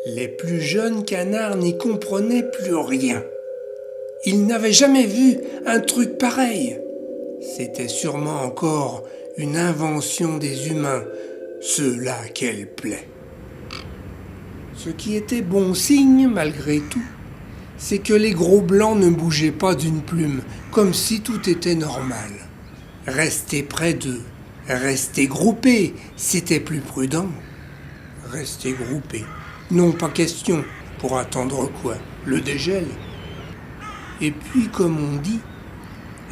Les plus jeunes canards n'y comprenaient plus rien. Ils n'avaient jamais vu un truc pareil. C'était sûrement encore une invention des humains, ceux-là qu'elle plaît. Ce qui était bon signe malgré tout, c'est que les gros blancs ne bougeaient pas d'une plume, comme si tout était normal. Rester près d'eux, rester groupés, c'était plus prudent. Rester groupés. Non, pas question. Pour attendre quoi? Le dégel. Et puis, comme on dit,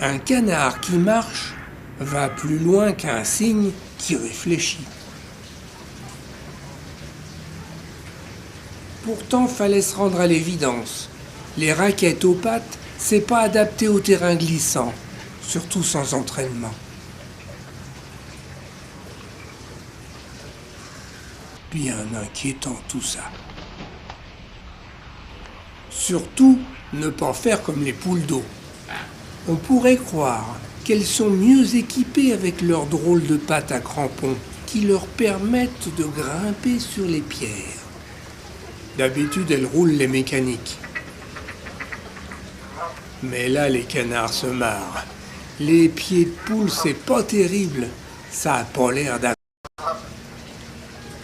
un canard qui marche va plus loin qu'un cygne qui réfléchit. Pourtant, fallait se rendre à l'évidence. Les raquettes aux pattes, c'est pas adapté au terrain glissant, surtout sans entraînement. Bien inquiétant tout ça. Surtout, ne pas faire comme les poules d'eau. On pourrait croire qu'elles sont mieux équipées avec leurs drôles de pattes à crampons qui leur permettent de grimper sur les pierres. D'habitude, elles roulent les mécaniques. Mais là, les canards se marrent. Les pieds de poule, c'est pas terrible. Ça a pas l'air d'accord.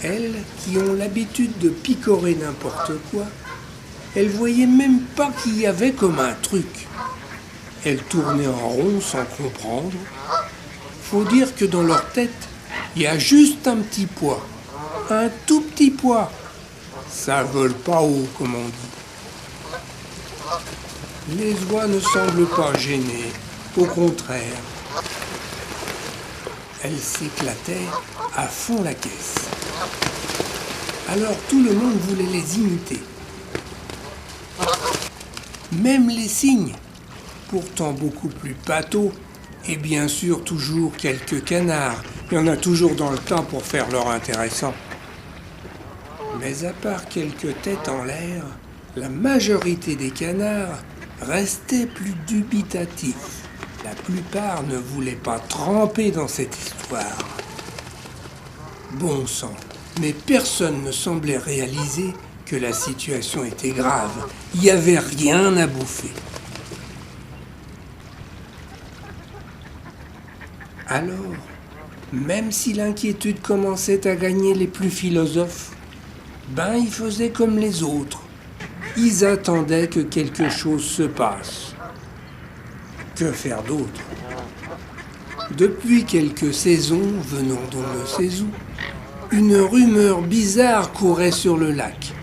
Elles, qui ont l'habitude de picorer n'importe quoi, elles voyaient même pas qu'il y avait comme un truc. Elles tournaient en rond sans comprendre. Faut dire que dans leur tête, il y a juste un petit poids. Un tout petit poids. Ça vole pas haut, comme on dit. Les oies ne semblent pas gênées. Au contraire. Elles s'éclataient à fond la caisse. Alors tout le monde voulait les imiter. Même les cygnes, pourtant beaucoup plus pâteaux, et bien sûr toujours quelques canards. Il y en a toujours dans le tas pour faire leur intéressant. Mais à part quelques têtes en l'air, la majorité des canards restaient plus dubitatifs. La plupart ne voulaient pas tremper dans cette histoire. Bon sang, mais personne ne semblait réaliser que la situation était grave. Il n'y avait rien à bouffer. Alors, même si l'inquiétude commençait à gagner les plus philosophes, ils faisaient comme les autres. Ils attendaient que quelque chose se passe. Que faire d'autre? Depuis quelques saisons, venant d'on ne sait où, une rumeur bizarre courait sur le lac.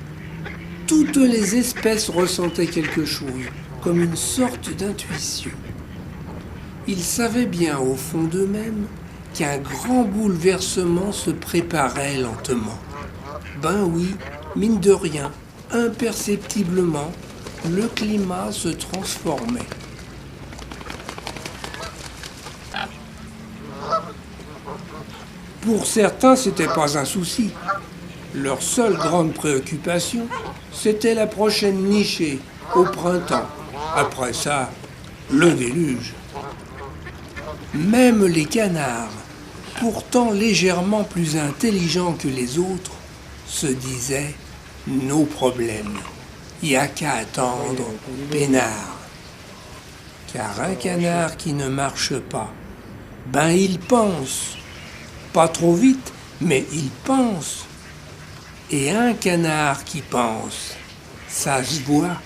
Toutes les espèces ressentaient quelque chose, comme une sorte d'intuition. Ils savaient bien au fond d'eux-mêmes qu'un grand bouleversement se préparait lentement. Oui, mine de rien, imperceptiblement, le climat se transformait. Pour certains, c'était pas un souci. Leur seule grande préoccupation, c'était la prochaine nichée, au printemps. Après ça, le déluge. Même les canards, pourtant légèrement plus intelligents que les autres, se disaient « nos problèmes, y a qu'à attendre, peinard ». Car un canard qui ne marche pas, il pense. Pas trop vite, mais il pense. Et un canard qui pense, ça se voit.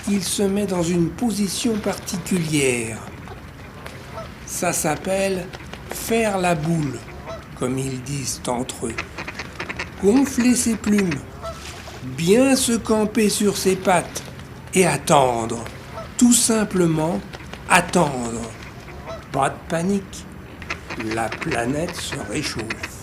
Il se met dans une position particulière. Ça s'appelle faire la boule, comme ils disent entre eux. Gonfler ses plumes, bien se camper sur ses pattes et attendre. Tout simplement attendre. Pas de panique. La planète se réchauffe.